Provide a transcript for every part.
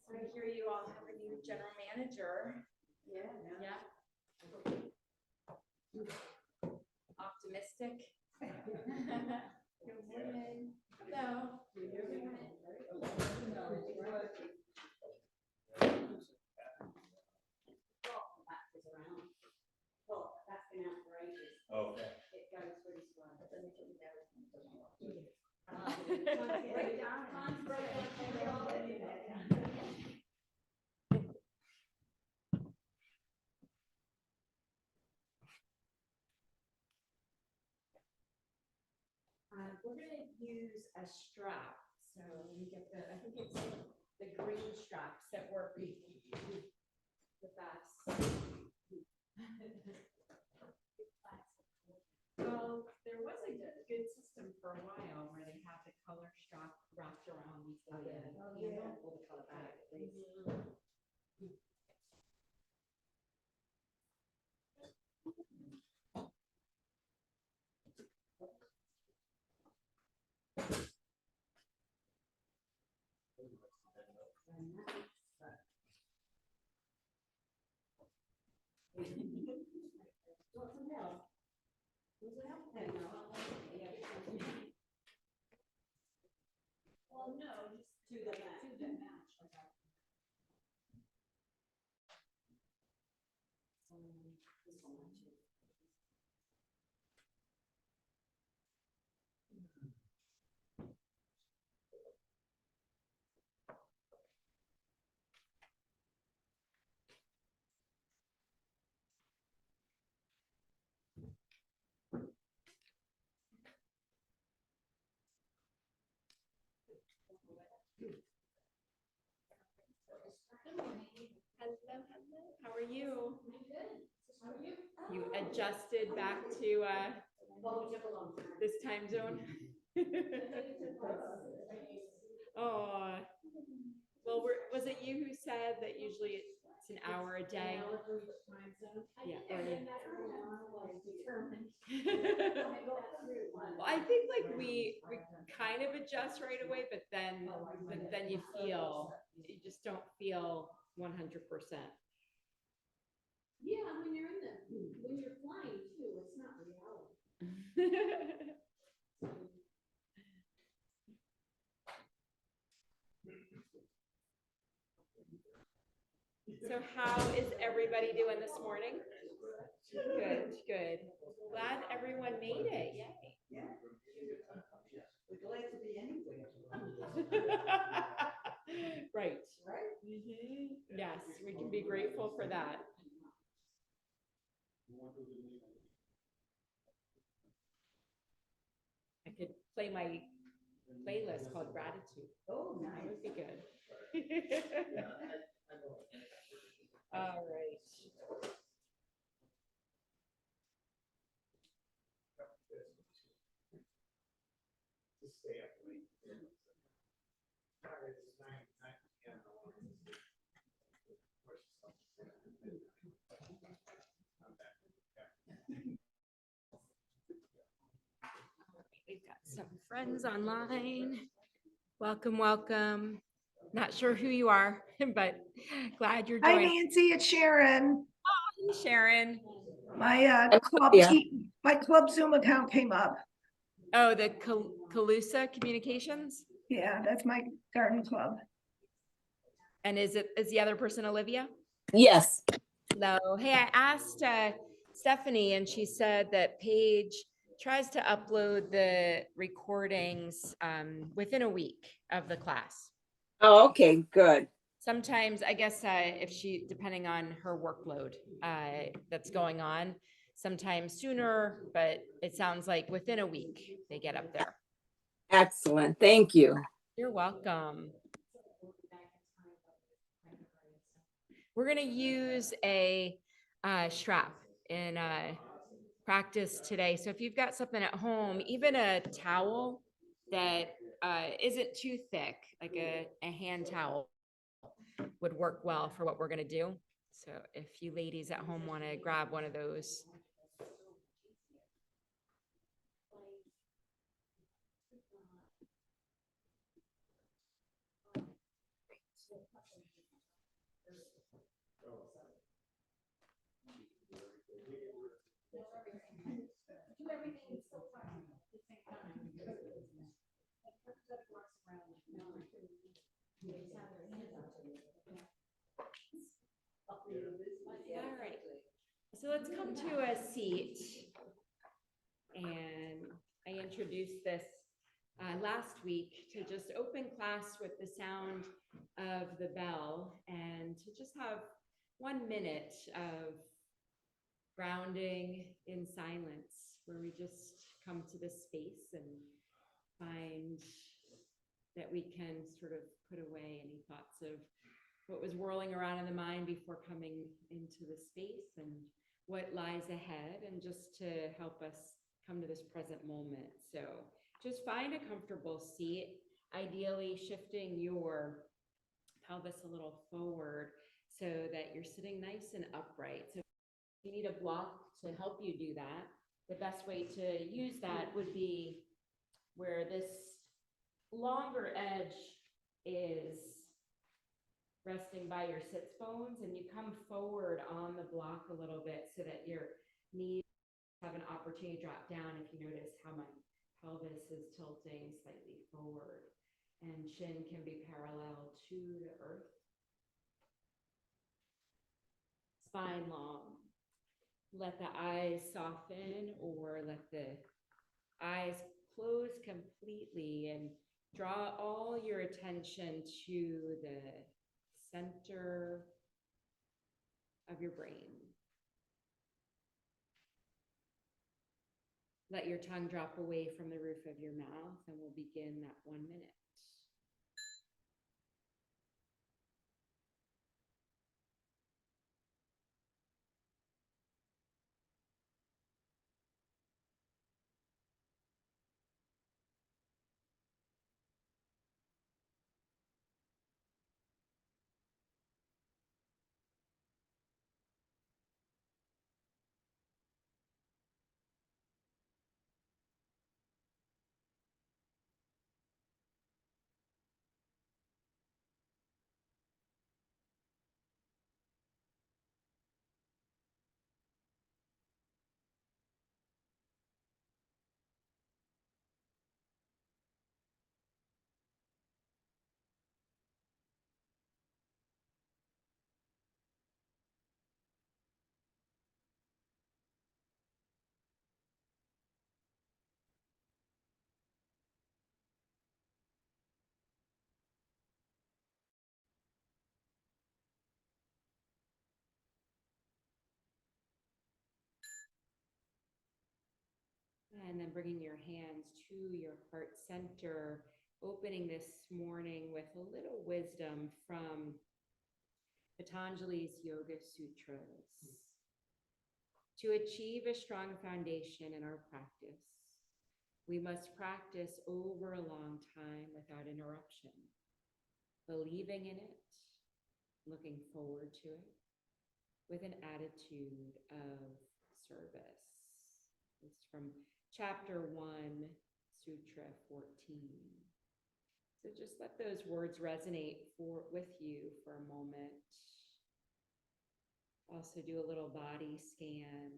So I hear you all have a new general manager. Yeah. Optimistic. Good morning. Hello. Okay. It goes pretty slow. We're gonna use a strap. So we get I think it's the green straps that work the best. Well, there was a good system for a while where they had the color strap wrapped around the handle, pull the color back. Well, no, just to the match. Hello. How are you? How are you? You adjusted back to this time zone? Oh, well, was it you who said that usually it's an hour a day? Yeah. Well, I think like we kind of adjust right away, but then you just don't feel 100%. Yeah, when you're flying too, it's not reality. So how is everybody doing this morning? Good. Glad everyone made it. Yay. Yeah. We're glad to be anywhere. Right. Yes, we can be grateful for that. I could play my playlist called Gratitude. Oh, That nice. would be good. All right. We've got some friends online. Welcome. Not sure who you are, but glad you're Hi, joining. Nancy, it's Sharon. Hey, Sharon. My my club Zoom account came up. Oh, the Calusa Communications. Yeah, that's my garden club. And is the other person Olivia? Yes. No. Hey, I asked Stephanie, and she said that Paige tries to upload the recordings within a week of the class. Oh, okay, good. Sometimes, I guess, if she, depending on her workload that's going on, sometimes sooner, but it sounds like within a week they get up there. Excellent. Thank you. You're welcome. We're going to use a strap in practice today. So if you've got something at home, even a towel that isn't too thick, like a hand towel, would work well for what we're going to do. So if you ladies at home want to grab one of those. All right. So let's come to a seat. And I introduced this last week to just open class with the sound of the bell and to just have 1 minute of grounding in silence where we just come to this space and find that we can sort of put away any thoughts of what was whirling around in the mind before coming into the space and what lies ahead, and just to help us come to this present moment. So just find a comfortable seat, ideally shifting your pelvis a little forward so that you're sitting nice and upright. So if you need a block to help you do that, the best way to use that would be where this longer edge is resting by your sits bones, and you come forward on the block a little bit so that your knees have an opportunity to drop down. If you notice how my pelvis is tilting slightly forward, and chin can be parallel to the earth. Spine long. Let the eyes soften or let the eyes close completely, and draw all your attention to the center of your brain. Let your tongue drop away from the roof of your mouth, and we'll begin that 1 minute. And then bringing your hands to your heart center, opening this morning with a little wisdom from Patanjali's Yoga Sutras. To achieve a strong foundation in our practice, we must practice over a long time without interruption, believing in it, looking forward to it, with an attitude of service. It's from Chapter 1, Sutra 14. So just let those words resonate with you for a moment. Also do a little body scan.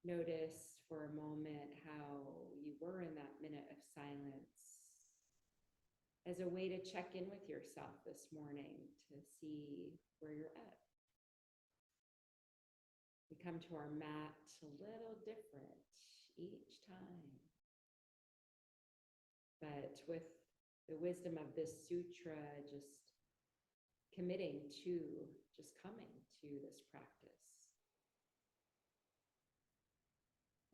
Notice for a moment how you were in that minute of silence, as a way to check in with yourself this morning to see where you're at. We come to our mat a little different each time. But with the wisdom of this sutra, just committing to just coming to this practice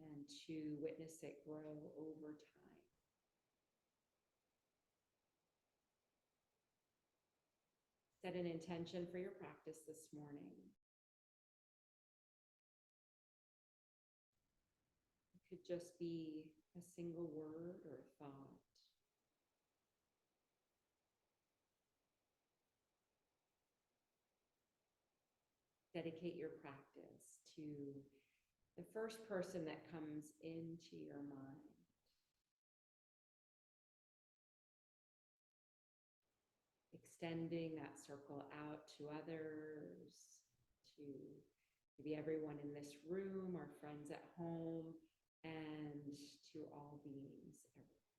and to witness it grow over time. Set an intention for your practice this morning. Could just be a single word or thought. Dedicate your practice to the first person that comes into your mind. Extending that circle out to others, to maybe everyone in this room or friends at home, and to to all beings everywhere.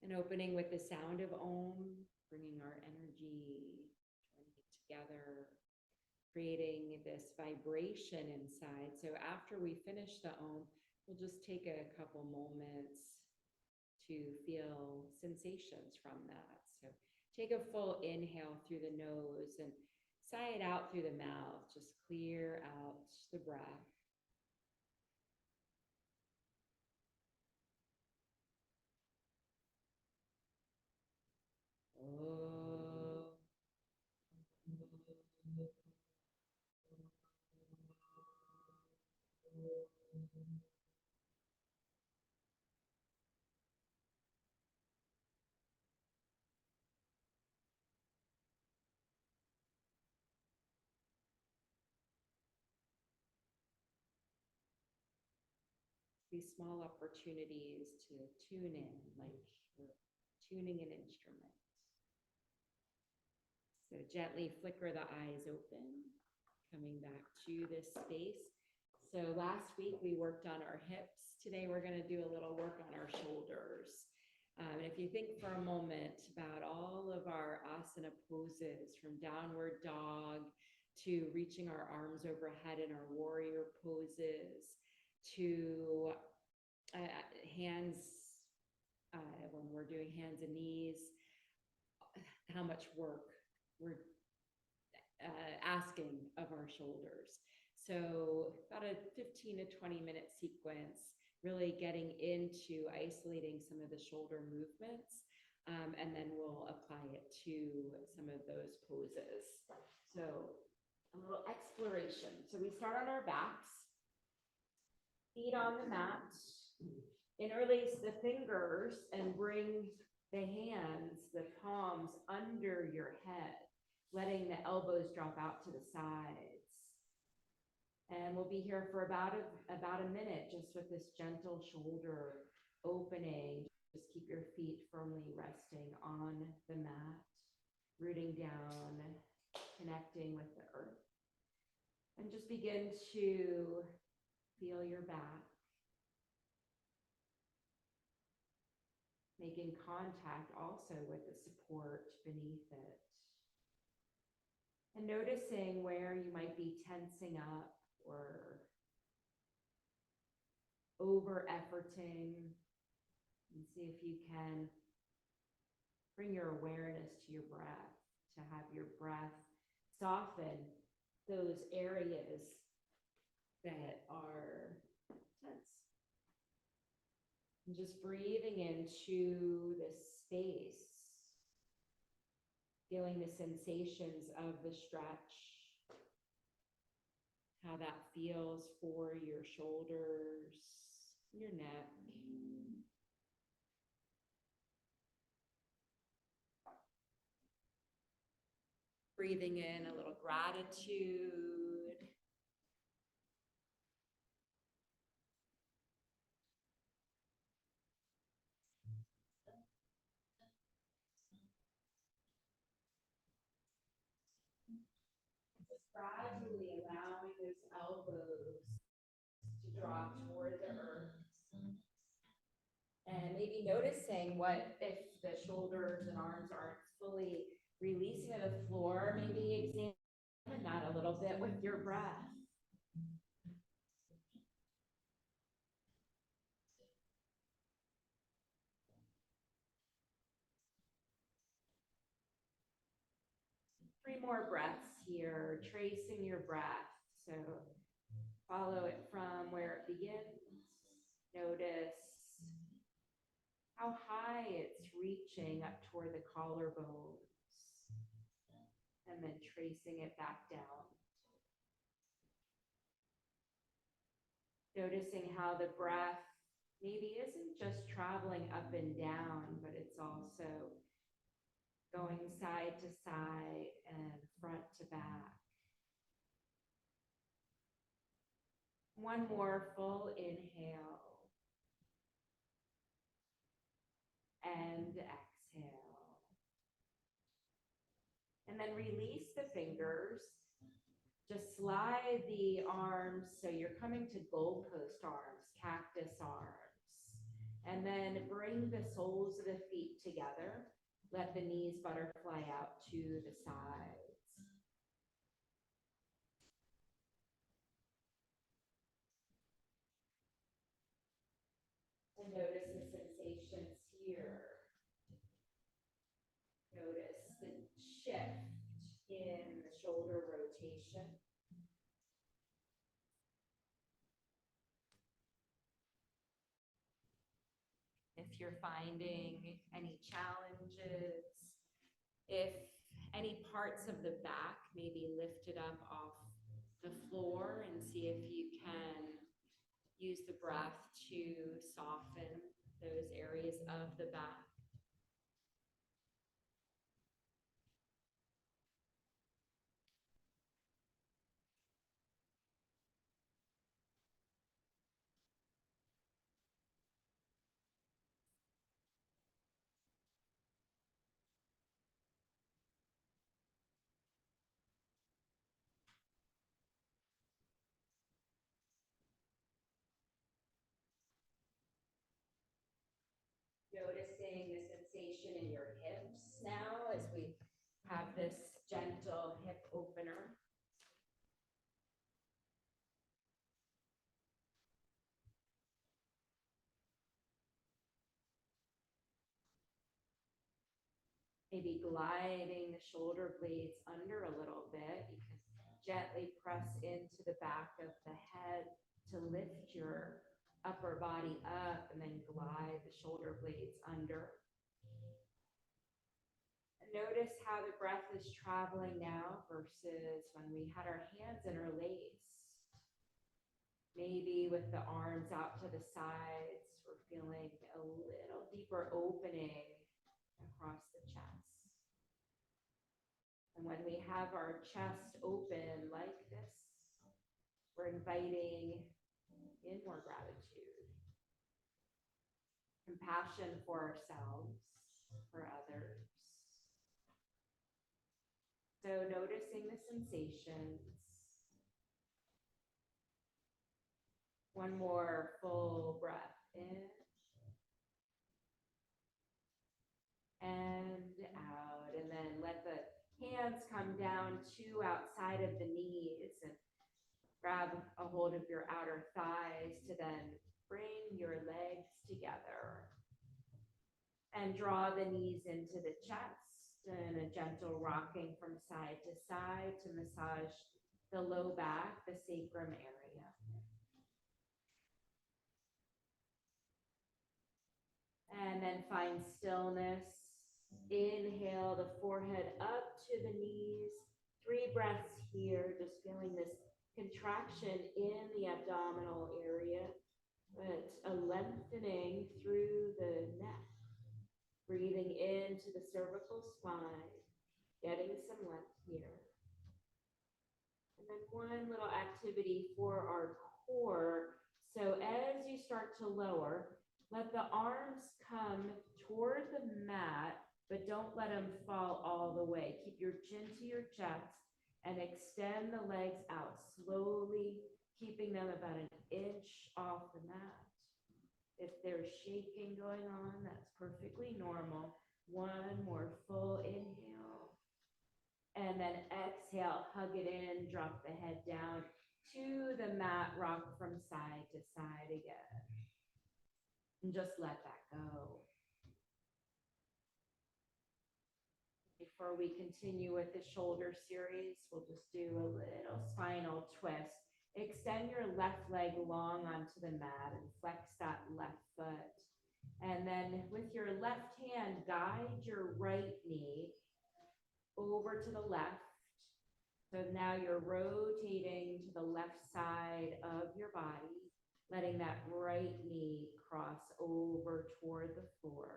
And opening with the sound of Om, bringing our energy, joining it together, creating this vibration inside. So after we finish the Om, we'll just take a couple moments to feel sensations from that. So take a full inhale through the nose and sigh it out through the mouth. Just clear out the breath. These small opportunities to tune in, like we're tuning an instrument. So gently flicker the eyes open, coming back to this space. So last week we worked on our hips. Today we're going to do a little work on our shoulders. And if you think for a moment about all of our asana poses, from downward dog to reaching our arms overhead in our warrior poses, to hands, when we're doing hands and knees, how much work we're asking of our shoulders. So about a 15 to 20 minute sequence, really getting into isolating some of the shoulder movements, and then we'll apply it to some of those poses. So a little exploration. So we start on our backs, feet on the mat, interlace the fingers and bring the hands, the palms under your head, letting the elbows drop out to the sides. And we'll be here for about a minute, just with this gentle shoulder opening. Just keep your feet firmly resting on the mat, rooting down, connecting with the earth. And just begin to feel your back, making contact also with the support beneath it. And noticing where you might be tensing up or over-efforting, and see if you can bring your awareness to your breath, to have your breath soften those areas that are tense. And just breathing into this space, feeling the sensations of the stretch, how that feels for your shoulders, your neck. Breathing in a little gratitude. Just gradually allowing those elbows to drop toward the earth. And maybe noticing what if the shoulders and arms aren't fully releasing to the floor, maybe examine that a little bit with your breath. Three more breaths here, tracing your breath. So follow it from where it begins. Notice how high it's reaching up toward the collarbones, and then tracing it back down. Noticing how the breath maybe isn't just traveling up and down, but it's also going side to side and front to back. One more full inhale and exhale. And then release the fingers just slide the arms so you're coming to goalpost arms, cactus arms. And then bring the soles of the feet together. Let the knees butterfly out to the sides. And notice the sensations here. Notice the shift in the shoulder rotation. If you're finding any challenges, if any parts of the back may be lifted up off the floor, and see if you can use the breath to soften those areas of the back. Noticing the sensation in your hips now as we have this gentle hip opener. Maybe gliding the shoulder blades under a little bit. You can gently press into the back of the head to lift your upper body up, and then glide the shoulder blades under. And notice how the breath is traveling now versus when we had our hands interlaced. Maybe with the arms out to the sides, we're feeling a little deeper opening across the chest. And when we have our chest open like this, we're inviting in more gratitude, compassion for ourselves, for others. So noticing the sensations. One more full breath in and out, and then let the hands come down to outside of the knees and grab a hold of your outer thighs to then bring your legs together and draw the knees into the chest and a gentle rocking from side to side to massage the low back, the sacrum area. And then find stillness. Inhale the forehead up to the knees. 3 breaths here, just feeling this contraction in the abdominal area, but a lengthening through the neck. Breathing into the cervical spine, getting some length here. And then one little activity for our core. So as you start to lower, let the arms come toward the mat, but don't let them fall all the way. Keep your chin to your chest and extend the legs out slowly, keeping them about an inch off the mat. If there's shaking going on, that's perfectly normal. One more full inhale. And then exhale, hug it in, drop the head down to the mat, rock from side to side again. And just let that go. Before we continue with the shoulder series, we'll just do a little spinal twist. Extend your left leg long onto the mat and flex that left foot. And then with your left hand, guide your right knee over to the left. So now you're rotating to the left side of your body, letting that right knee cross over toward the floor.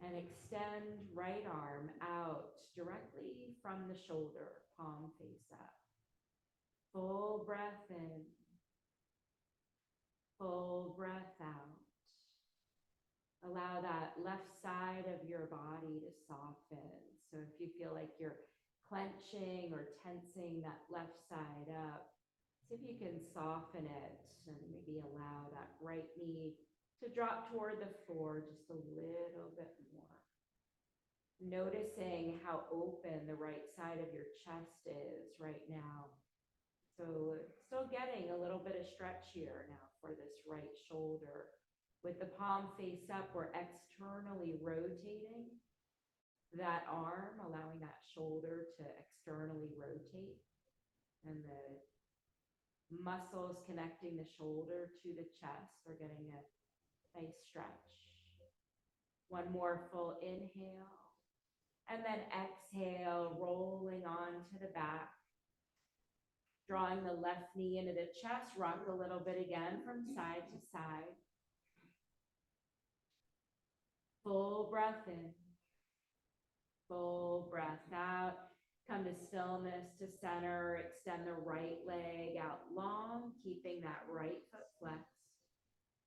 And extend right arm out directly from the shoulder, palm face up. Full breath in. Full breath out. Allow that left side of your body to soften. So if you feel like you're clenching or tensing that left side up. See if you can soften it and maybe allow that right knee to drop toward the floor just a little bit more. Noticing how open the right side of your chest is right now. So still getting a little bit of stretch here now for this right shoulder. With the palm face up, we're externally rotating that arm, allowing that shoulder to externally rotate. And the muscles connecting the shoulder to the chest are getting a nice stretch. One more full inhale. And then exhale, rolling onto the back. Drawing the left knee into the chest, rock a little bit again from side to side. Full breath in. Full breath out. Come to stillness, to center. Extend the right leg out long, keeping that right foot flexed.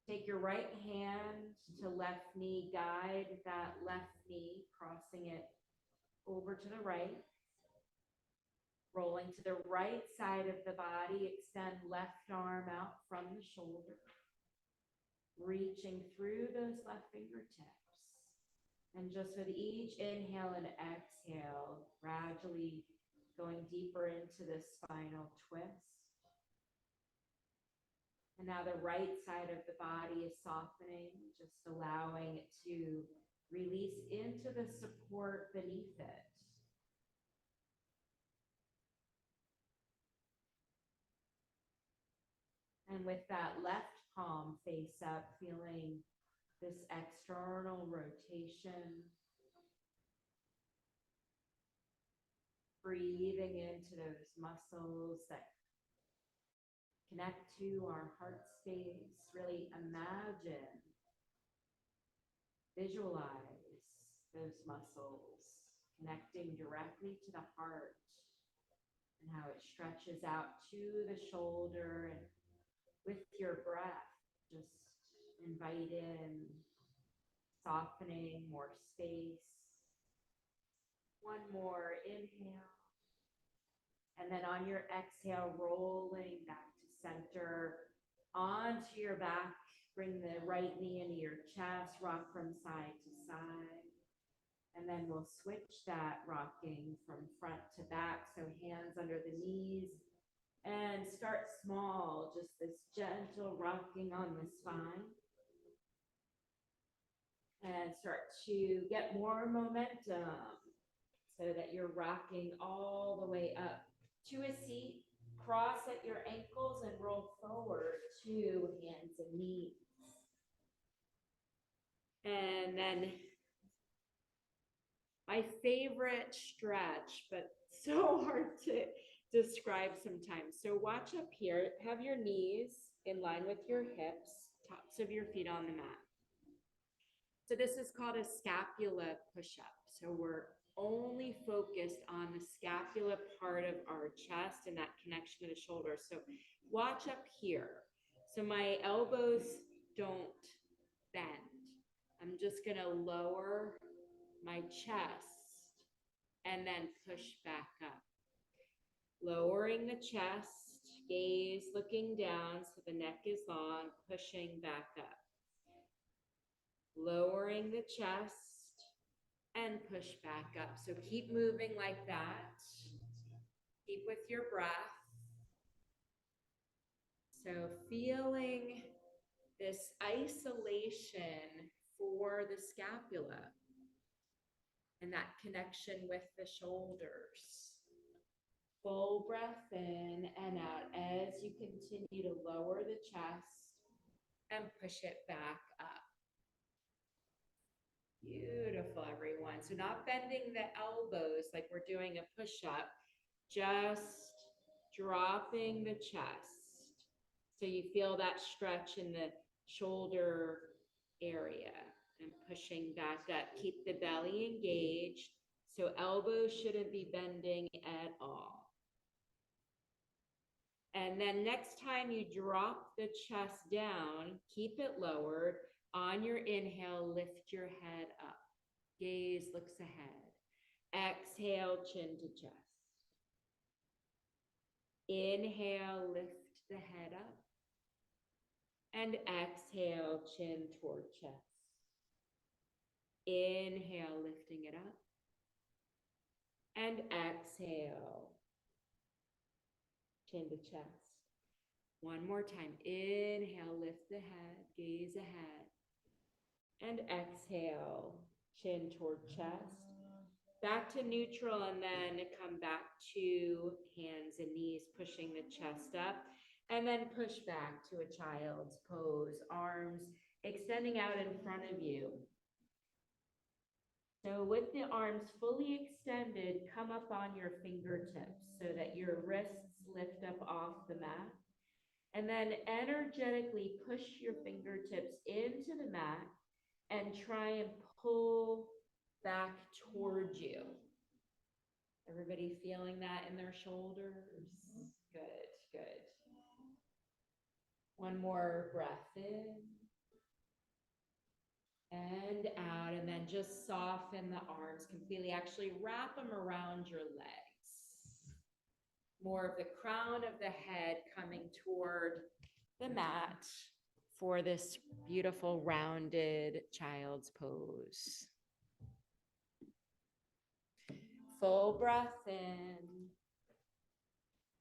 Take your right hand to left knee, guide that left knee, crossing it over to the right. Rolling to the right side of the body, extend left arm out from the shoulder. Reaching through those left fingertips. And just with each inhale and exhale, gradually going deeper into the spinal twist. And now the right side of the body is softening, just allowing it to release into the support beneath it. And with that left palm face up, feeling this external rotation. Breathing into those muscles that connect to our heart space. Really imagine, visualize those muscles connecting directly to the heart and how it stretches out to the shoulder. And with your breath, just invite in softening, more space. One more inhale. And then on your exhale, rolling back to center, onto your back. Bring the right knee into your chest, rock from side to side. And then we'll switch that rocking from front to back. So hands under the knees. And start small, just this gentle rocking on the spine. And start to get more momentum so that you're rocking all the way up to a seat. Cross at your ankles and roll forward to hands and knees. And then my favorite stretch, but so hard to describe sometimes. So watch up here, have your knees in line with your hips, tops of your feet on the mat. So this is called a scapula push-up. So we're only focused on the scapula part of our chest and that connection to the shoulder. So watch up here. So my elbows don't bend. I'm just gonna lower my chest and then push back up. Lowering the chest, gaze looking down so the neck is long, pushing back up. Lowering the chest and push back up. So keep moving like that. Keep with your breath. So feeling this isolation for the scapula and that connection with the shoulders. Full breath in and out as you continue to lower the chest and push it back up. Beautiful, everyone. So not bending the elbows like we're doing a push-up, just dropping the chest. So you feel that stretch in the shoulder area and pushing back up. Keep the belly engaged. So elbows shouldn't be bending at all. And then next time you drop the chest down, keep it lowered. On your inhale, lift your head up. Gaze looks ahead. Exhale, chin to chest. Inhale, lift the head up. And exhale, chin toward chest. Inhale, lifting it up. And exhale, chin to chest. One more time. Inhale, lift the head, gaze ahead. And exhale, chin toward chest. Back to neutral, and then come back to hands and knees, pushing the chest up. And then push back to a child's pose, arms extending out in front of you. So with the arms fully extended, come up on your fingertips so that your wrists lift up off the mat. And then energetically push your fingertips into the mat and try and pull back towards you. Everybody feeling that in their shoulders? Good, good. One more breath in and out, and then just soften the arms completely. Actually wrap them around your legs. More of the crown of the head coming toward the mat for this beautiful rounded child's pose. Full breath in,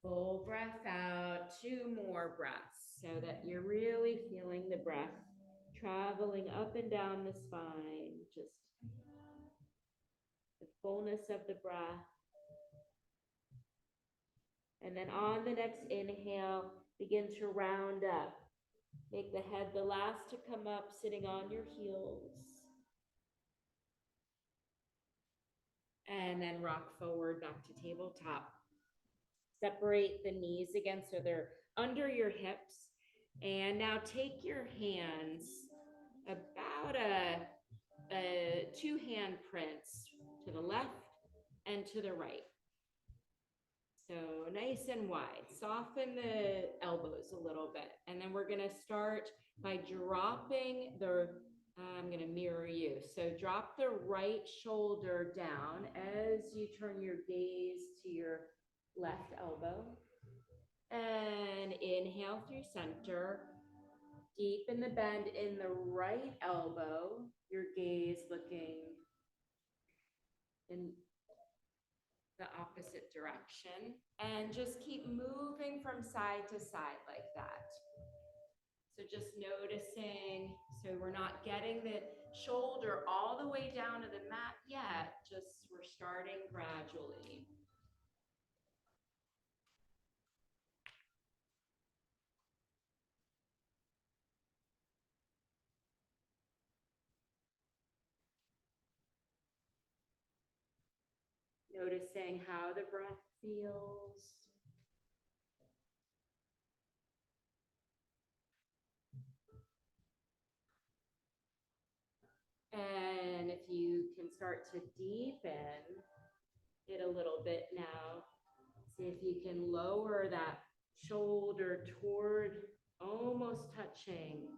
full breath out, 2 more breaths so that you're really feeling the breath traveling up and down the spine, just the fullness of the breath. And then on the next inhale, begin to round up. Make the head the last to come up, sitting on your heels. And then rock forward back to tabletop. Separate the knees again so they're under your hips. And now take your hands about a 2 hand prints to the left and to the right. So nice and wide. Soften the elbows a little bit. And then we're gonna start by dropping I'm gonna mirror you. So drop the right shoulder down as you turn your gaze to your left elbow. And inhale through center. Deepen the bend in the right elbow. Your gaze looking in the opposite direction. And just keep moving from side to side like that. So just noticing, so we're not getting the shoulder all the way down to the mat yet, just we're starting gradually. Noticing how the breath feels. And if you can start to deepen it a little bit now, see if you can lower that shoulder toward almost touching.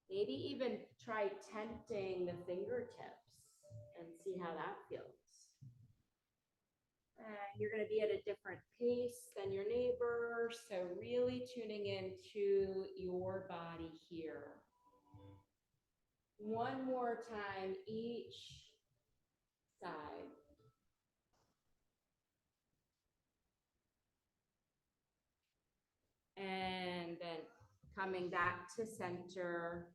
Maybe even try tenting the fingertips and see how that feels. You're going to be at a different pace than your neighbor, so really tuning into your body here. One more time, each side. And then coming back to center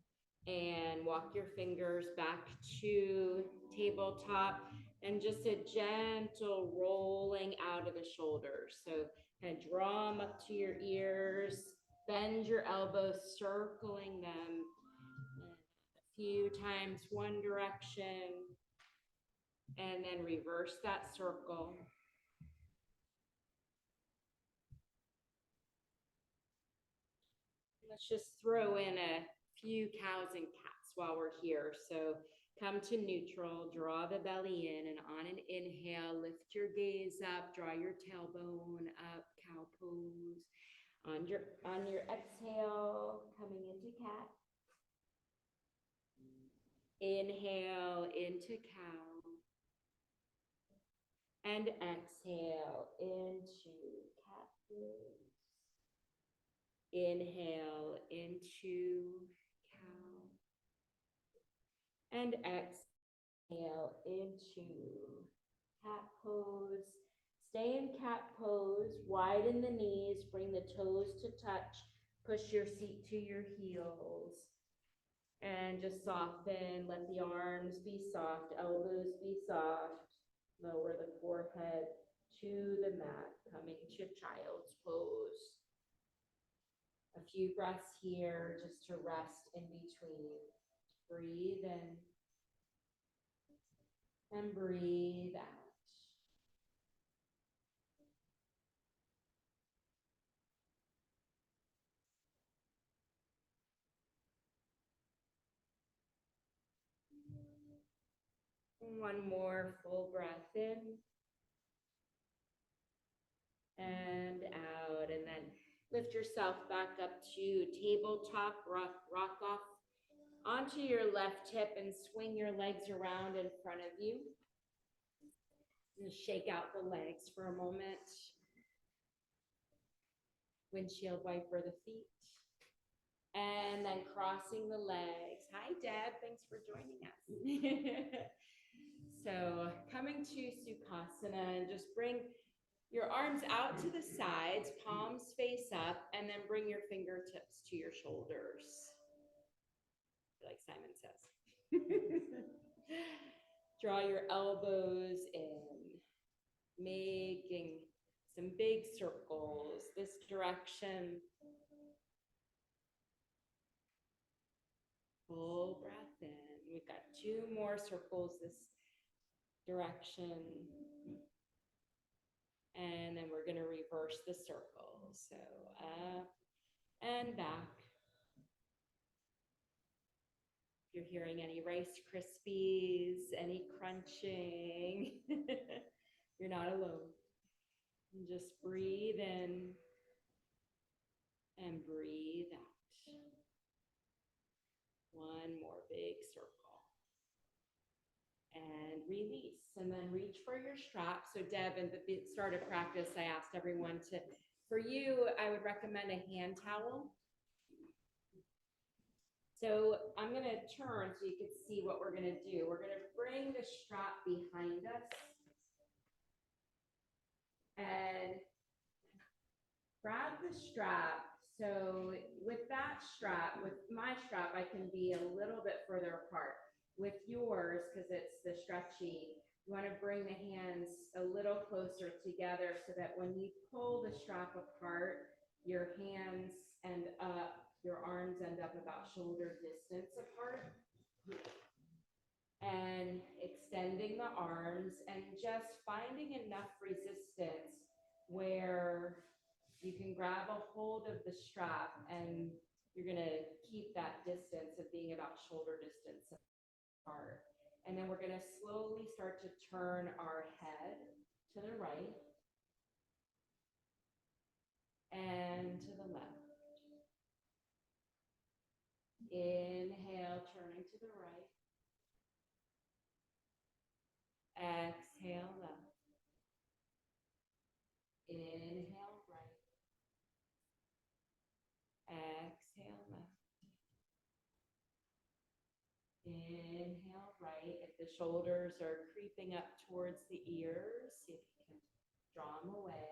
and walk your fingers back to tabletop and just a gentle rolling out of the shoulders. So kind of draw them up to your ears, bend your elbows, circling them a few times one direction, and then reverse that circle. Let's just throw in a few cows and cats while we're here. So come to neutral, draw the belly in, and on an inhale, lift your gaze up, draw your tailbone up, cow pose. On your exhale, coming into cat. Inhale into cow. And exhale into cat pose. Inhale into cow. And exhale into cat pose. Stay in cat pose, widen the knees, bring the toes to touch, push your seat to your heels. And just soften, let the arms be soft, elbows be soft. Lower the forehead to the mat, coming to child's pose. A few breaths here just to rest in between. Breathe in and breathe out. One more full breath in and out, and then lift yourself back up to tabletop rock off onto your left hip and swing your legs around in front of you. And shake out the legs for a moment. Windshield wiper the feet. And then crossing the legs. Hi, Deb. Thanks for joining us. So coming to Sukhasana, and just bring your arms out to the sides, palms face up, and then bring your fingertips to your shoulders. Like Simon says. Draw your elbows in, making some big circles this direction. Full breath in. We've got 2 more circles this direction. And then we're going to reverse the circle. So up and back. If you're hearing any Rice Krispies, any crunching, you're not alone. And just breathe in and breathe out. One more big circle. And release, and then reach for your strap. So Deb, at the start of practice, I asked everyone to, for you, I would recommend a hand towel. So I'm gonna turn so you can see what we're gonna do. We're gonna bring the strap behind us and grab the strap. So with that strap, with my strap, I can be a little bit further apart. With yours, because it's the stretchy, you want to bring the hands a little closer together so that when you pull the strap apart, your hands end up, your arms end up about shoulder distance apart. And extending the arms and just finding enough resistance where you can grab a hold of the strap and you're going to keep that distance of being about shoulder distance apart. And then we're going to slowly start to turn our head to the right and to the left. Inhale, turning to the right. Exhale, left. Inhale, right. Exhale, left. Inhale, right. If the shoulders are creeping up towards the ears, see if you can draw them away.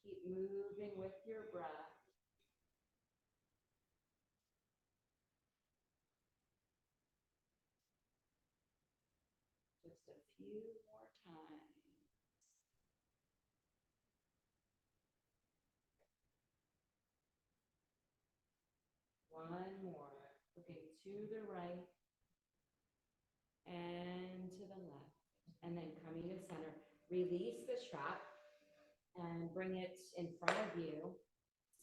Keep moving with your breath. Just a few more times. One more. Looking to the right and to the left. And then coming to center. Release the strap and bring it in front of you.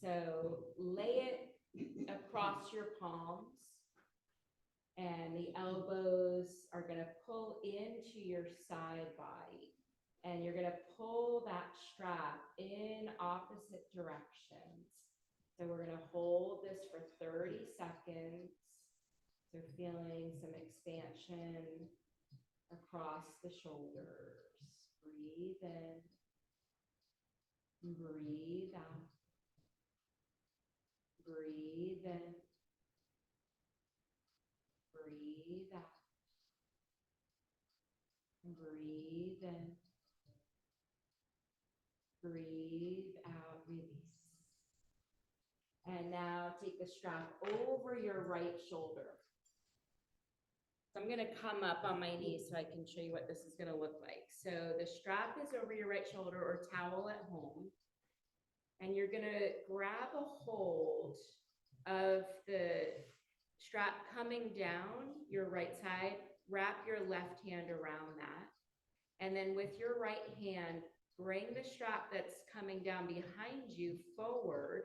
So lay it across your palms. And the elbows are going to pull into your side body. And you're going to pull that strap in opposite directions. So we're going to hold this for 30 seconds. So feeling some expansion across the shoulders. Breathe in. Breathe out. Breathe in. Breathe out. Breathe in. Breathe out, release. And now take the strap over your right shoulder. So I'm gonna come up on my knees so I can show you what this is gonna look like. So the strap is over your right shoulder or towel at home. And you're gonna grab a hold of the strap coming down your right side, wrap your left hand around that. And then with your right hand, bring the strap that's coming down behind you forward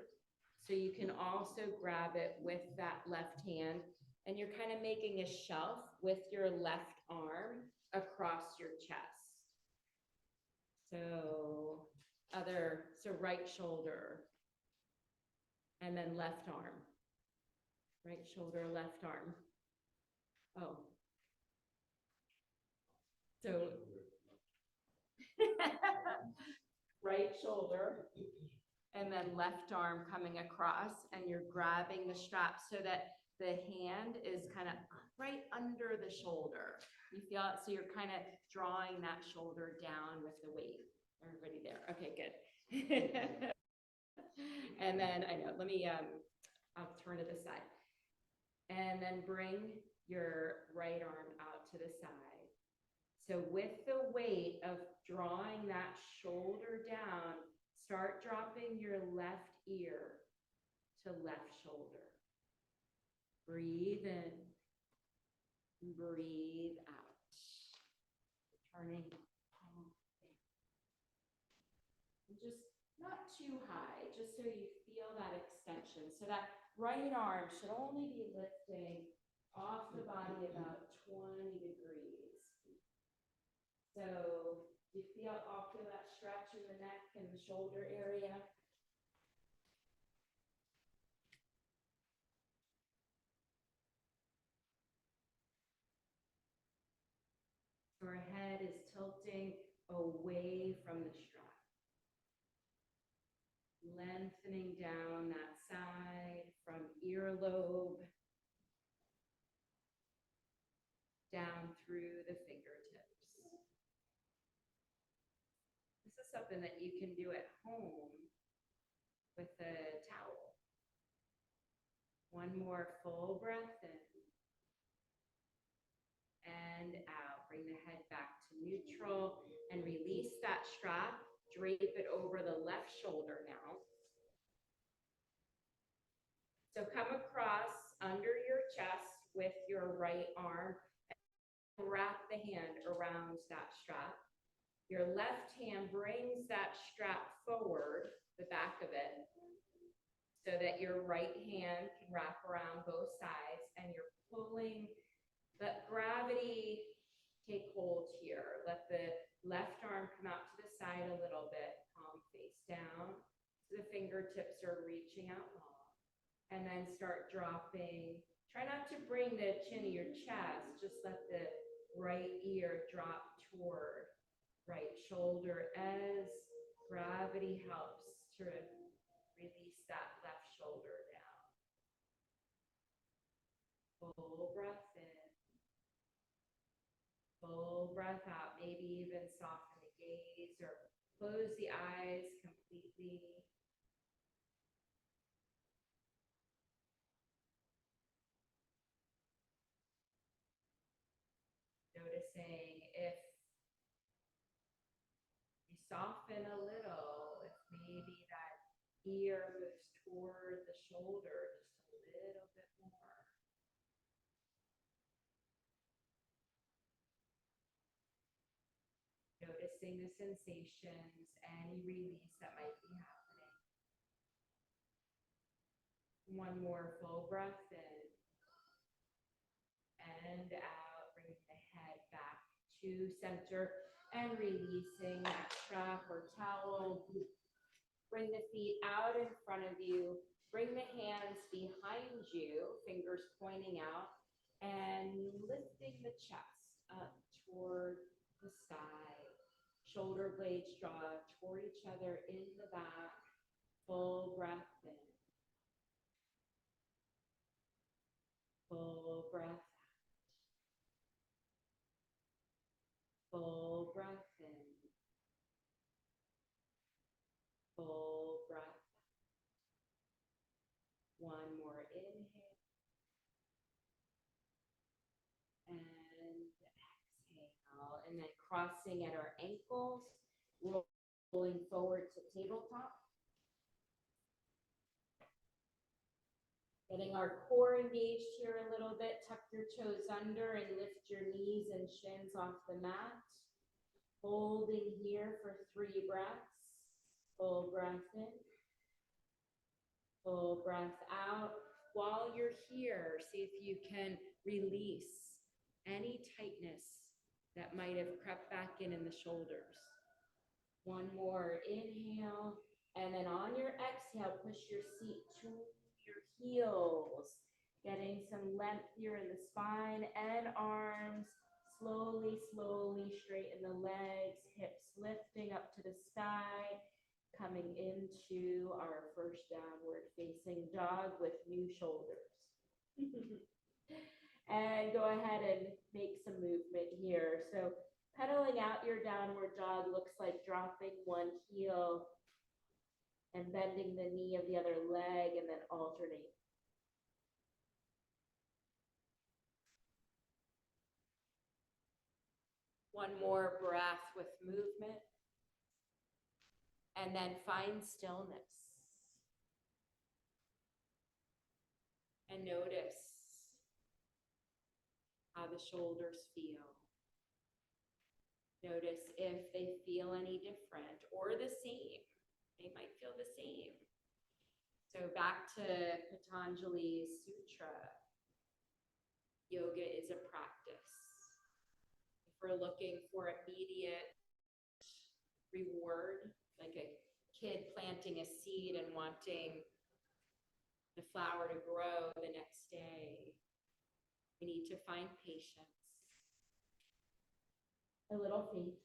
so you can also grab it with that left hand. And you're kind of making a shelf with your left arm across your chest. So right shoulder and then left arm. Right shoulder, left arm. Oh. So right shoulder and then left arm coming across, and you're grabbing the strap so that the hand is kind of right under the shoulder. You feel it, so you're kind of drawing that shoulder down with the weight. Everybody there? Okay, good. And then I know, let me, I'll turn to the side. And then bring your right arm out to the side. So with the weight of drawing that shoulder down, start dropping your left ear to left shoulder. Breathe in, breathe out. Turning palm down. And just not too high, just so you feel that extension. So that right arm should only be lifting off the body about 20 degrees. So you all feel that stretch in the neck and the shoulder area. Our head is tilting away from the strap. Lengthening down that side from earlobe down through the fingertips. This is something that you can do at home with a towel. One more full breath in and out. Bring the head back to neutral and release that strap. Drape it over the left shoulder now. So come across under your chest with your right arm and wrap the hand around that strap. Your left hand brings that strap forward, the back of it, so that your right hand can wrap around both sides, and you're pulling. Let gravity take hold here. Let the left arm come out to the side a little bit, palm face down, so the fingertips are reaching out long. And then start dropping. Try not to bring the chin to your chest, just let the right ear drop toward right shoulder as gravity helps to release that left shoulder down. Full breath in. Full breath out. Maybe even soften the gaze or close the eyes completely. Noticing if you soften a little, if maybe that ear moves toward the shoulder just a little bit more. Noticing the sensations, any release that might be happening. One more full breath in and out. Back to center and releasing that strap or towel. Bring the feet out in front of you. Bring the hands behind you, fingers pointing out, And lifting the chest up toward the sky. Shoulder blades draw toward each other in the back. Full breath in. Full breath out. Full breath in. Full breath out. One more inhale. And exhale. And then crossing at our ankles, rolling forward to tabletop. Getting our core engaged here a little bit. Tuck your toes under and lift your knees and shins off the mat. Holding here for 3 breaths. Full breath in. Full breath out. While you're here, see if you can release any tightness that might have crept back in the shoulders. One more inhale, and then on your exhale, push your seat to your heels, getting some length here in the spine and arms. Slowly, slowly straighten the legs, hips lifting up to the sky, coming into our first downward facing dog with new shoulders. And go ahead and make some movement here. So pedaling out your downward dog looks like dropping one heel and bending the knee of the other leg and then alternate. One more breath with movement. And then find stillness. And notice how the shoulders feel. Notice if they feel any different or the same. They might feel the same. So back to Patanjali's sutra. Yoga is a practice. If we're looking for immediate reward, like a kid planting a seed and wanting the flower to grow the next day, we need to find patience, a little faith,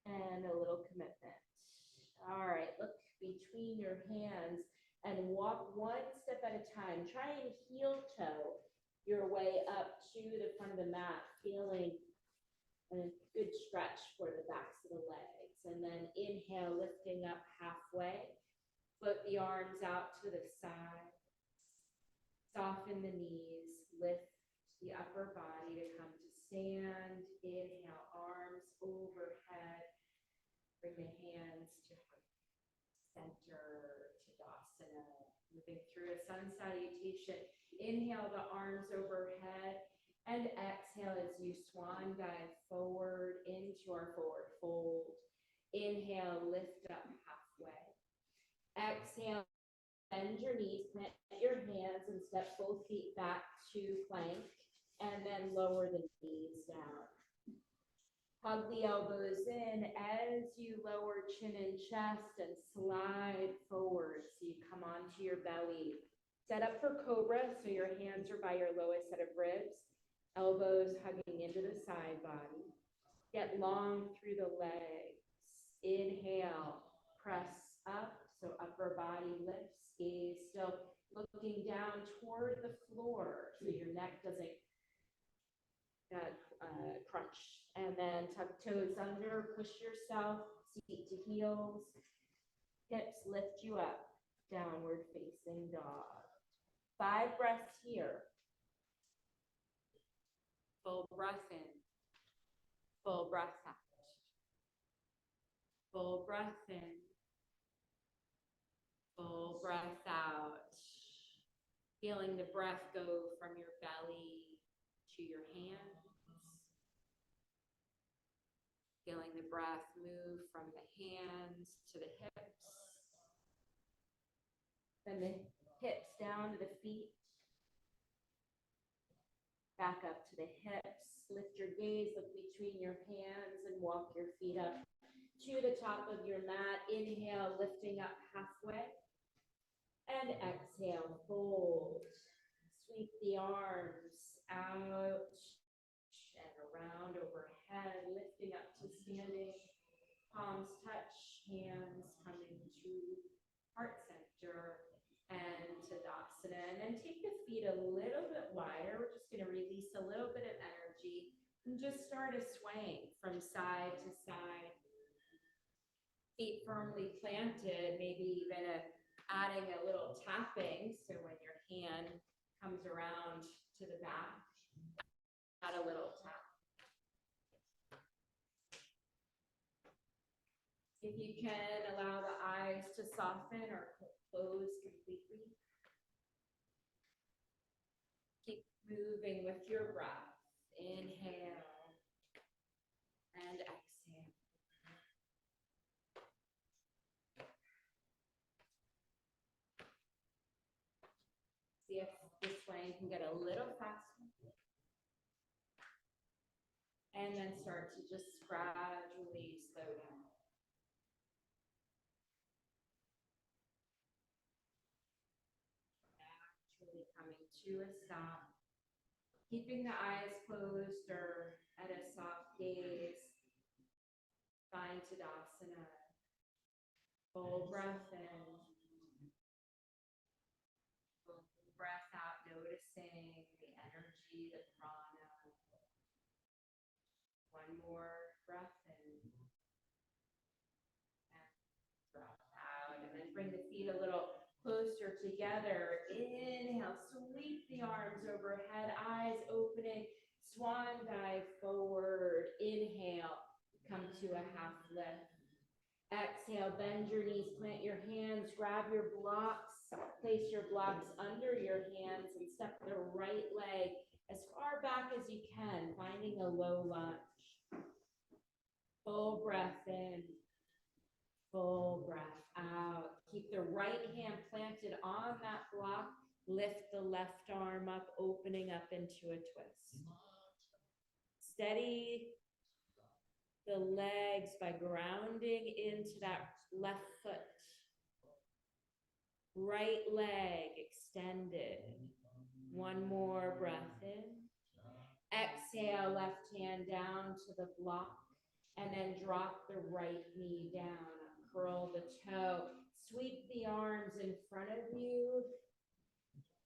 and a little commitment. All right, look between your hands and walk one step at a time. Try and heel toe your way up to the front of the mat, feeling a good stretch for the backs of the legs. And then inhale, lifting up halfway. Float the arms out to the side. Soften the knees. Lift the upper body to come to stand. Inhale, arms overhead. Bring the hands to center, Tadasana. Moving through a sun salutation. Inhale the arms overhead. And exhale as you swan dive forward into our forward fold. Inhale, lift up halfway. Exhale, bend your knees, plant your hands, and step both feet back to plank, and then lower the knees down. Hug the elbows in as you lower chin and chest and slide forward so you come onto your belly. Set up for cobra, so your hands are by your lowest set of ribs, elbows hugging into the side body. Get long through the legs. Inhale, press up, so upper body lifts, gaze still looking down toward the floor, so your neck doesn't crunch. And then tuck toes under, push yourself, seat to heels, hips lift you up, downward facing dog. 5 breaths here. Full breath in, full breath out. Full breath in, full breath out. Feeling the breath go from your belly to your hands. Feeling the breath move from the hands to the hips. Then the hips down to the feet. Back up to the hips. Lift your gaze, look between your hands, and walk your feet up to the top of your mat. Inhale, lifting up halfway. And exhale, fold. sweep the arms out and around overhead, lifting up to standing. Palms touch, hands coming to heart center and Tadasana. And then take the feet a little bit wider. We're just going to release a little bit of energy and just start a swaying from side to side. Feet firmly planted, maybe even adding a little tapping. So when your hand comes around to the back, add a little tap. If you can, allow the eyes to soften or close completely. Keep moving with your breath. Inhale and exhale. See if this way you can get a little faster. And then start to just gradually slow down. Actually coming to a stop. Keeping the eyes closed or at a soft gaze. Find Tadasana. Full breath in. Full breath out, noticing the energy, the prana. One more breath in. And breath out. And then bring the feet a little closer together. Inhale, sweep the arms overhead, eyes opening. Swan dive forward. Inhale, come to a half lift. Exhale, bend your knees, plant your hands, grab your blocks, place your blocks under your hands and step the right leg as far back as you can, finding a low lunge. Full breath in, full breath out. Keep the right hand planted on that block, lift the left arm up, opening up into a twist. Steady the legs by grounding into that left foot. Right leg extended. One more breath in. Exhale, left hand down to the block and then drop the right knee down. Curl the toe. Sweep the arms in front of you.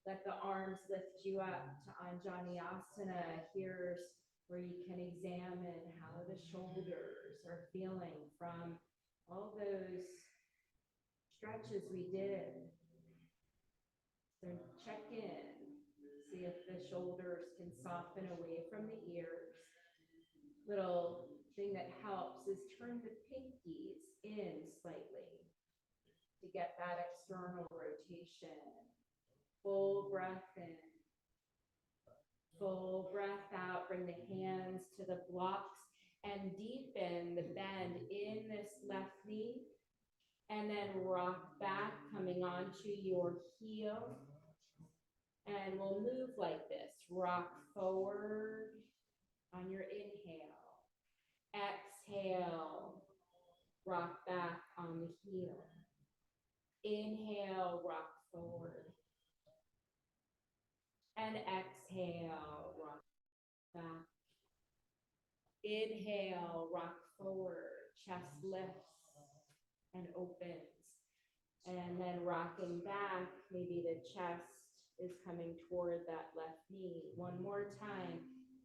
Let the arms lift you up to Anjaneyasana. Here's where you can examine how the shoulders are feeling from all those stretches we did. So check in, see if the shoulders can soften away from the ears. Little thing that helps is turn the pinkies in slightly to get that external rotation. Full breath in. Full breath out, bring the hands to the blocks and deepen the bend in this left knee. And then rock back, coming onto your heel. And we'll move like this. Rock forward on your inhale. Exhale, rock back on the heel. Inhale, rock forward. And exhale, rock back. Inhale, rock forward, chest lifts and opens. And then rocking back, maybe the chest is coming toward that left knee. One more time,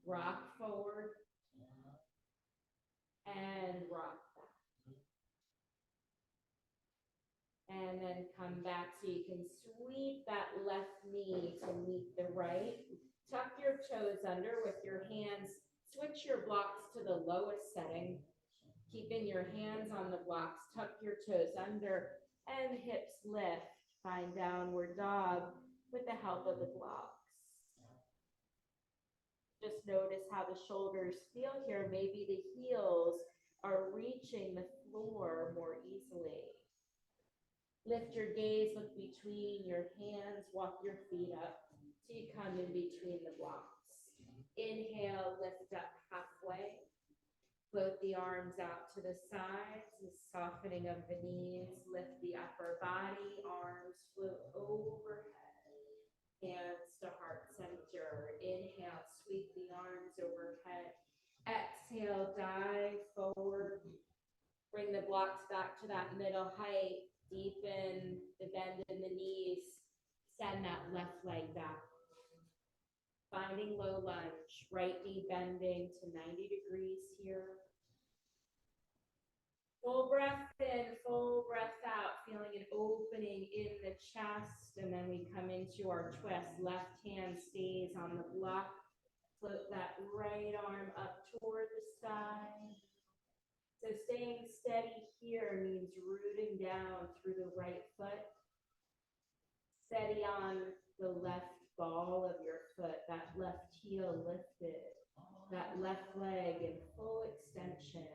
rock forward and rock back. And then come back so you can sweep that left knee to meet the right. Tuck your toes under with your hands. Switch your blocks to the lowest setting. Keeping your hands on the blocks, tuck your toes under and hips lift. Find downward dog with the help of the blocks. Just notice how the shoulders feel here. Maybe the heels are reaching the floor more easily. Lift your gaze, look between your hands, walk your feet up so you come in between the blocks. Inhale, lift up halfway. Float the arms out to the sides, the softening of the knees. Lift the upper body, arms float overhead. Hands to heart center. the blocks back to that middle height, deepen the bend in the knees, send that left leg back. Finding low lunge, right knee bending to 90 degrees here. Full breath in, full breath out, feeling an opening in the chest, and then we come into our twist. Left hand stays on the block. Float that right arm up toward the sky. So staying steady here means rooting down through the right foot. Steady on the left ball of your foot, that left heel lifted, that left leg in full extension.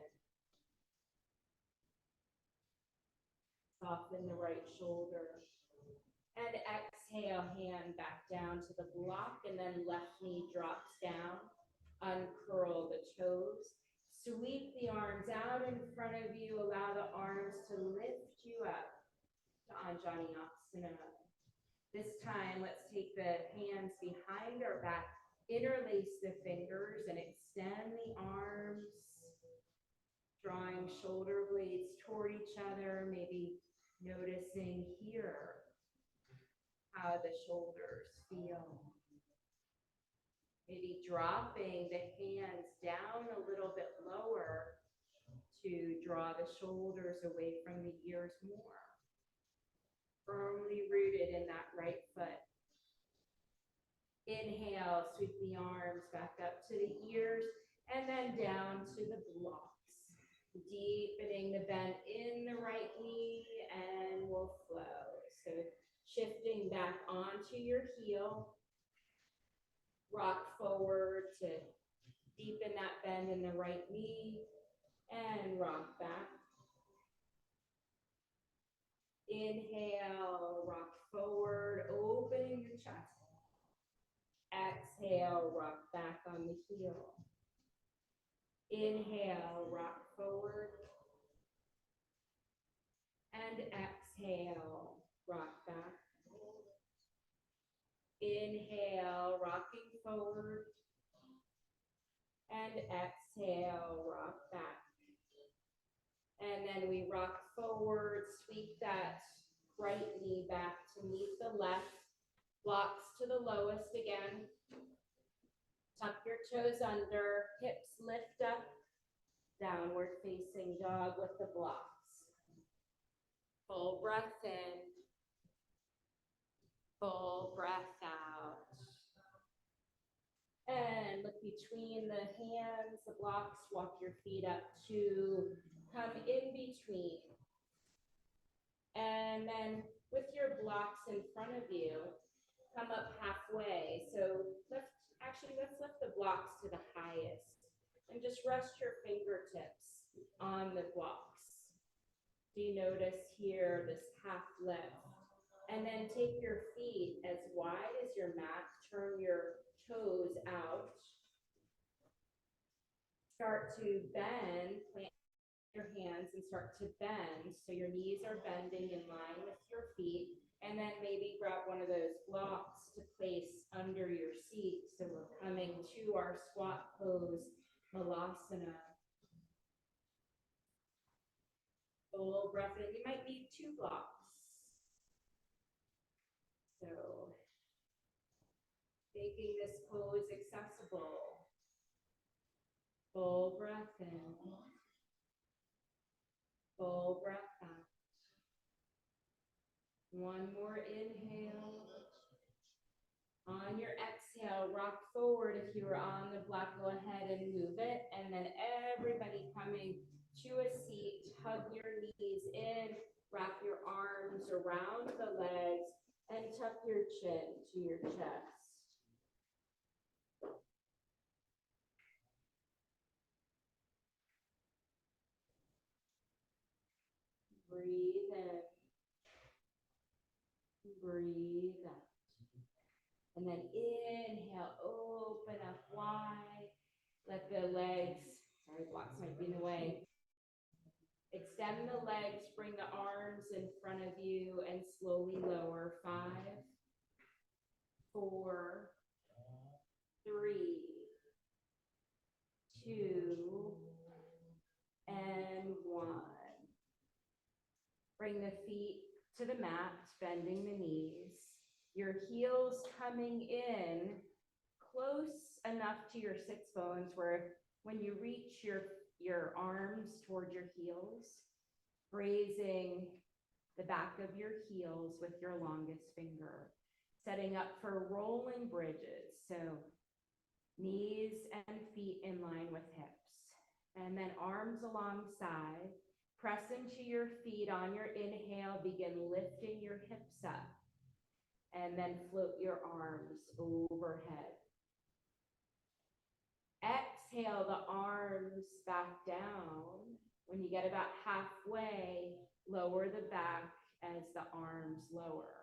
Soften the right shoulder. And exhale, hand back down to the block, and then left knee drops down. Uncurl the toes. Sweep the arms out in front of you. Allow the arms to lift you up to Anjaneyasana. This time, let's take the hands behind our back, interlace the fingers, and extend the arms, drawing shoulder blades toward each other, maybe noticing here how the shoulders feel. Maybe dropping the hands down a little bit lower to draw the shoulders away from the ears more. Firmly rooted in that right foot. Inhale, sweep the arms back up to the ears and then down to the blocks. Deepening the bend in the right knee and we'll flow. So shifting back onto your heel. Rock forward to deepen that bend in the right knee and rock back. Inhale, rock forward, opening your chest. Exhale, rock back on the heel. Inhale, rock forward. And exhale, rock back. Inhale, rocking forward. And exhale, rock back. And then we rock forward, sweep that right knee back to meet the left. Blocks to the lowest again. Tuck your toes under, hips lift up. Downward facing dog with the blocks. Full breath in. Full breath out. And look between the hands, the blocks, walk your feet up to come in between. And then with your blocks in front of you, come up halfway. So let's lift the blocks to the highest and just rest your fingertips on the blocks. Do you notice here this half lift? And then take your feet as wide as your mat, turn your toes out. Start to bend, plant your hands and start to bend. So your knees are bending in line with your feet. And then maybe grab one of those blocks to place under your seat. So we're coming to our squat pose, Malasana. Full breath in. You might need 2 blocks. So making this pose accessible. Full breath in. Full breath out. One more inhale. On your exhale, rock forward. If you are on the block, go ahead and move it. And then everybody coming to a seat, hug your knees in, wrap your arms around the legs, and tuck your chin to your chest. Breathe in. Breathe out. And then inhale, open up wide. Let the legs, sorry, blocks might be in the way. Extend the legs, bring the arms in front of you and slowly lower. 5, 4, 3, 2, and 1. the feet to the mat, bending the knees. Your heels coming in close enough to your sits bones where when you reach your arms toward your heels, grazing the back of your heels with your longest finger, setting up for rolling bridges. So knees and feet in line with hips, and then arms alongside. Press into your feet on your inhale, begin lifting your hips up, and then float your arms overhead. Exhale the arms back down. When you get about halfway, lower the back as the arms lower.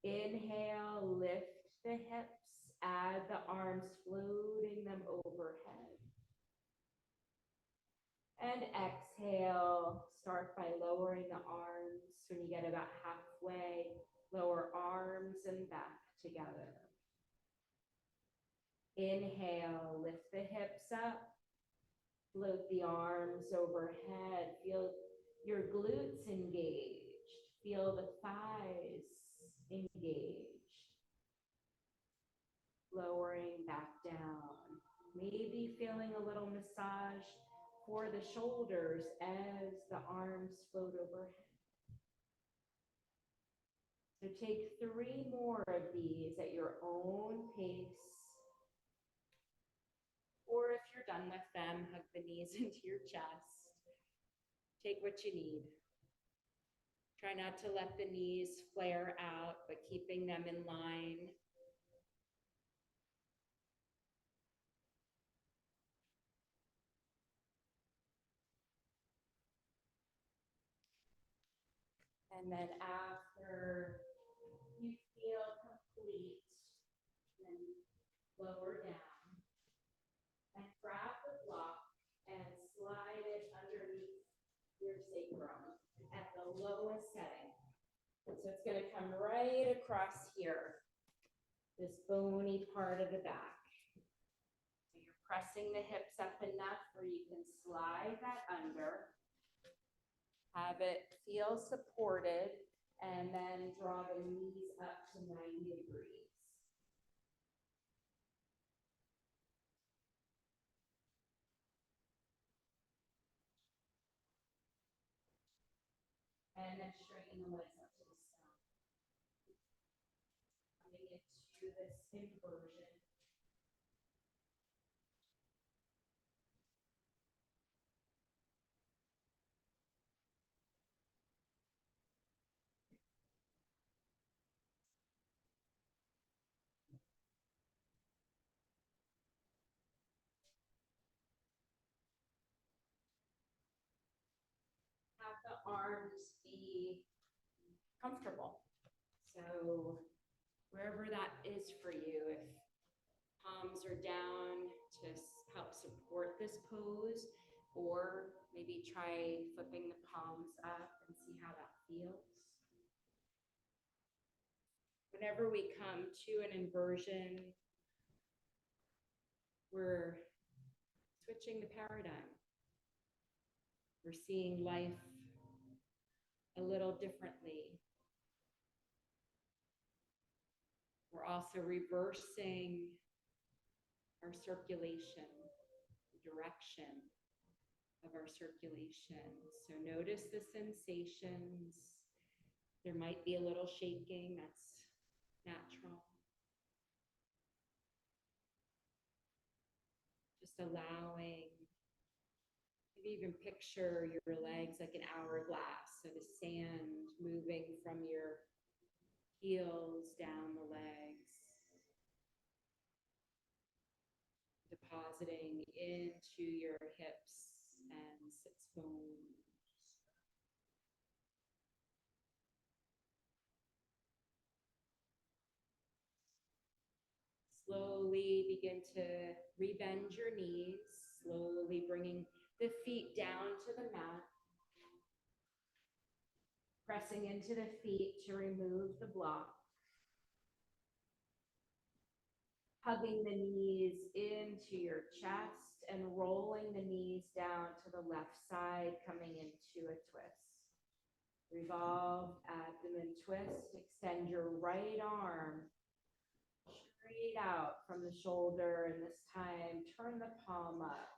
Inhale, lift the hips, add the arms, floating them overhead. And exhale, start by lowering the arms. When you get about halfway, lower arms and back together. Inhale, lift the hips up, float the arms overhead. Feel your glutes engaged. Feel the thighs engaged. Lowering back down. Maybe feeling a little massage for the shoulders as the arms float overhead. So take 3 more of these at your own pace. Or if you're done with them, hug the knees into your chest. Take what you need. Try not to let the knees flare out, but keeping them in line. And then after you feel complete, then lower down and grab the block and slide it underneath your sacrum at the lowest setting. So it's going to come right across here, this bony part of the back. So you're pressing the hips up enough where you can slide that under. Have it feel supported, and then draw the knees up to 90 degrees. And then straighten the legs up to the sky. Coming into this inversion. Have the arms be comfortable. So wherever that is for you, if palms are down to help support this pose, or maybe try flipping the palms up and see how that feels. Whenever we come to an inversion, we're switching the paradigm. We're seeing life a little differently. We're also reversing our circulation, the direction of our circulation. So notice the sensations. There might be a little shaking, that's natural. Just allowing, maybe even picture your legs like an hourglass, so the sand moving from your heels down the legs, depositing into your hips and sits bones. Slowly begin to rebend your knees, slowly bringing the feet down to the mat. Pressing into the feet to remove the block. Hugging the knees into your chest and rolling the knees down to the left side, coming into a twist. Revolve, abdomen twist, extend your right arm straight out from the shoulder, and this time turn the palm up.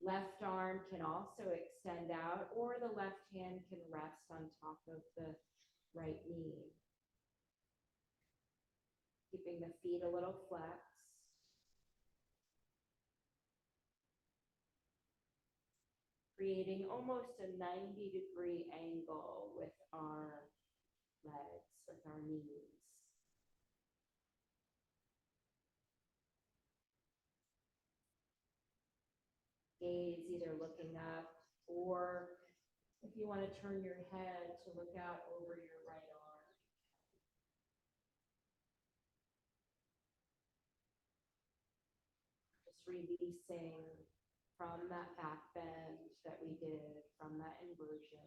Left arm can also extend out, or the left hand can rest on top of the right knee. Keeping the feet a little flexed. Creating almost a 90-degree angle with our legs, with our knees. Gaze either looking up, or if you want to turn your head to look out over your right arm. Just releasing from that back bend that we did, from that inversion.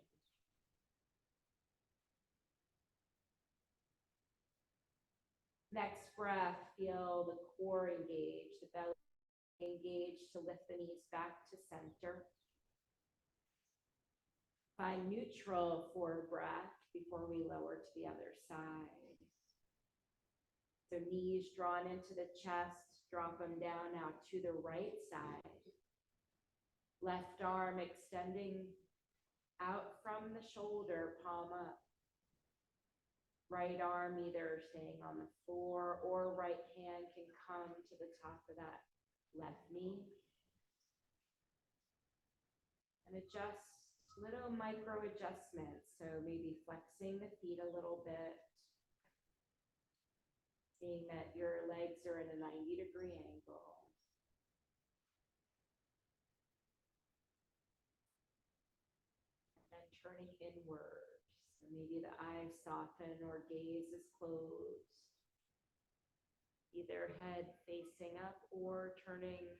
Next breath, feel the core engage, the belly engage to lift the knees back to center. Find neutral for a breath before we lower to the other side. So knees drawn into the chest, drop them down now to the right side. Left arm extending out from the shoulder, palm up. Right arm either staying on the floor, or right hand can come to the top of that left knee. And adjust little micro adjustments. So maybe flexing the feet a little bit. Seeing that your legs are in a 90-degree angle. And then turning inward. So maybe the eyes soften or gaze is closed. Either head facing up or turning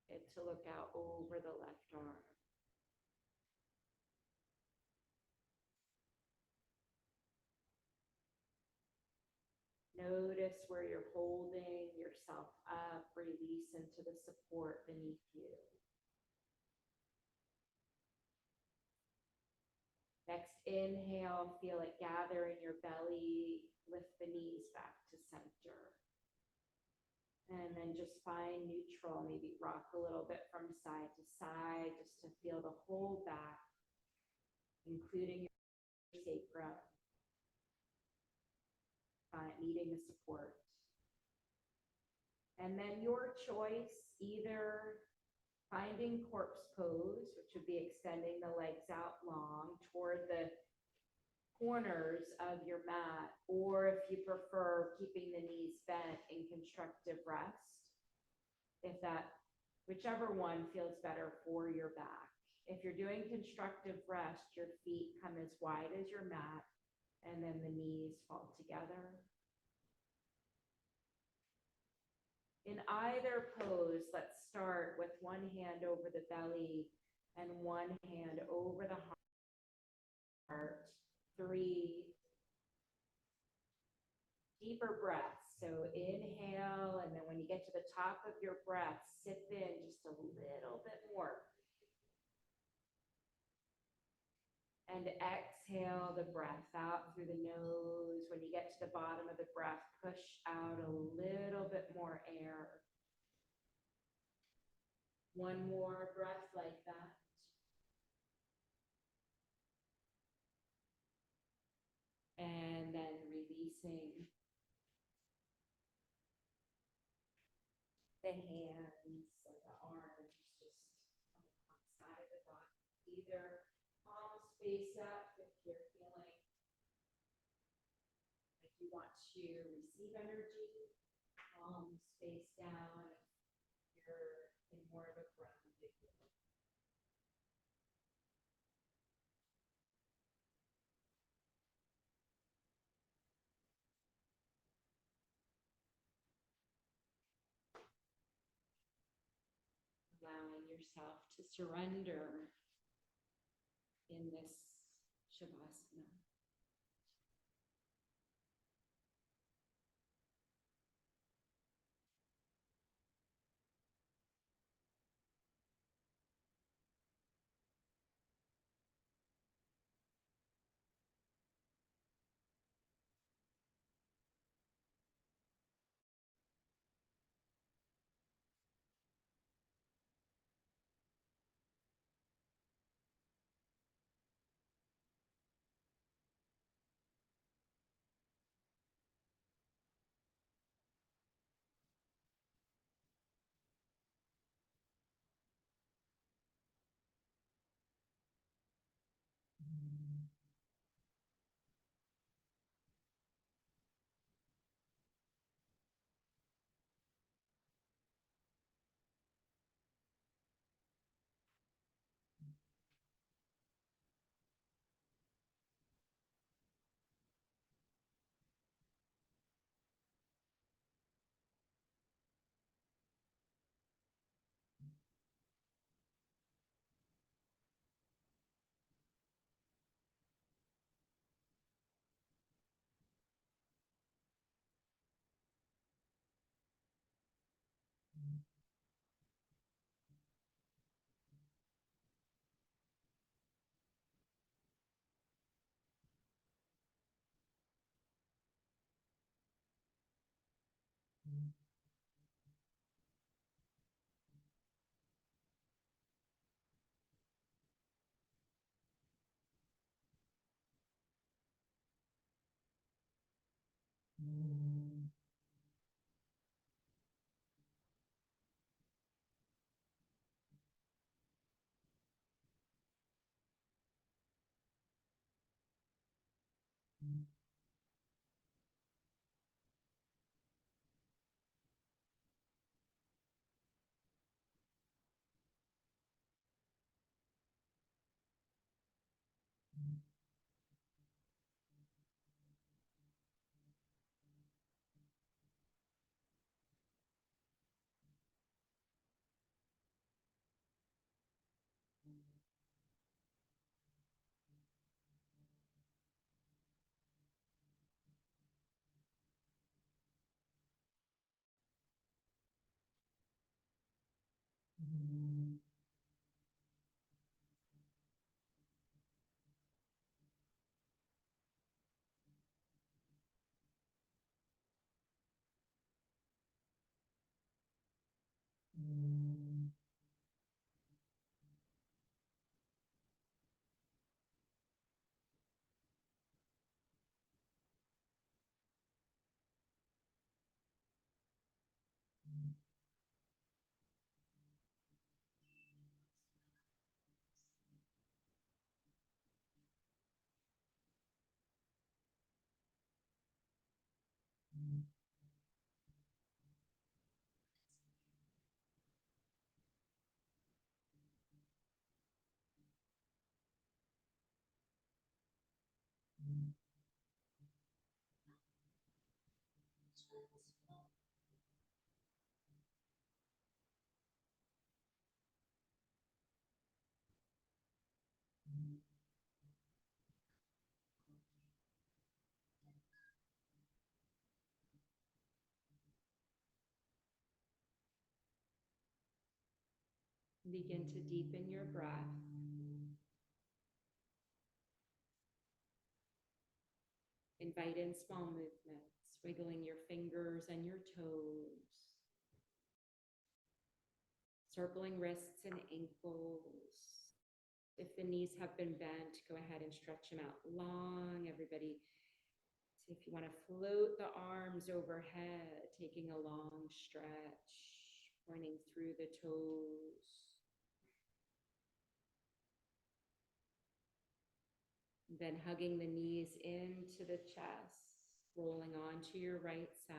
it to look out over the left arm. Notice where you're holding yourself up, release into the support beneath you. Next, inhale, feel it gather in your belly, lift the knees back to center. And then just find neutral, maybe rock a little bit from side to side, just to feel the whole back, including your sacrum. Needing the support. And then your choice, either finding corpse pose, which would be extending the legs out long toward the corners of your mat, or if you prefer keeping the knees bent in constructive rest, if that, whichever one feels better for your back. If you're doing constructive rest, your feet come as wide as your mat, and then the knees fall together. In either pose, let's start with one hand over the belly and one hand over the heart. 3 deeper breaths. So inhale, and then when you get to the top of your breath, sip in just a little bit more. And exhale the breath out through the nose. When you get to the bottom of the breath, push out a little bit more air. One more breath like that. And then releasing the hands or the arms just on the side of the body. Either palms face up if you're feeling like you want to receive energy, palms face down if you're in more of a grounded mood. Allowing yourself to surrender in this Shavasana. Begin to deepen your breath. Invite in small movements, wiggling your fingers and your toes, circling wrists and ankles. If the knees have been bent, go ahead and stretch them out long. Everybody, see if you want to float the arms overhead, taking a long stretch, pointing through the toes. Then hugging the knees into the chest, rolling onto your right side.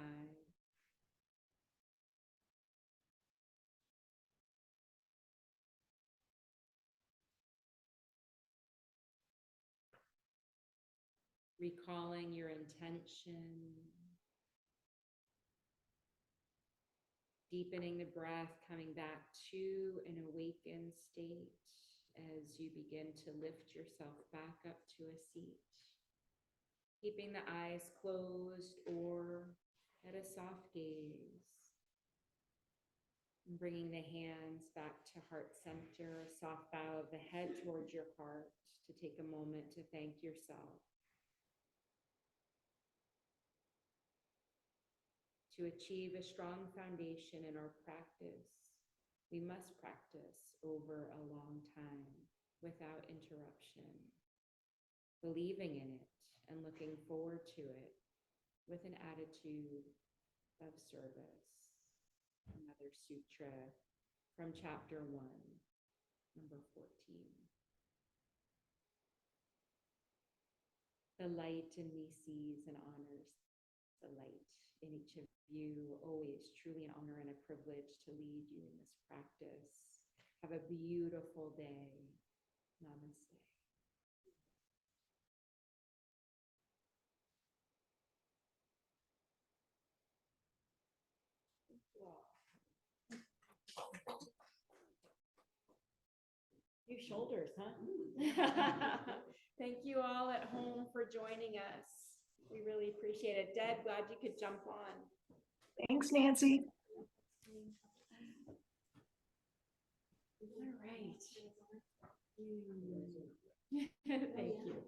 Recalling your intention. Deepening the breath, coming back to an awakened state as you begin to lift yourself back up to a seat. Keeping the eyes closed or at a soft gaze. And bringing the hands back to heart center, a soft bow of the head towards your heart to take a moment to thank yourself. To achieve a strong foundation in our practice, we must practice over a long time without interruption, believing in it and looking forward to it with an attitude of service. Another sutra from chapter 1, number 14. The light in me sees and honors the light in each of you. Always truly an honor and a privilege to lead you in this practice. Have a beautiful day. Namaste. Few shoulders, huh? Thank you all at home for joining us. We really appreciate it. Deb, glad you could jump on. Thanks, Nancy. Great. Thank you.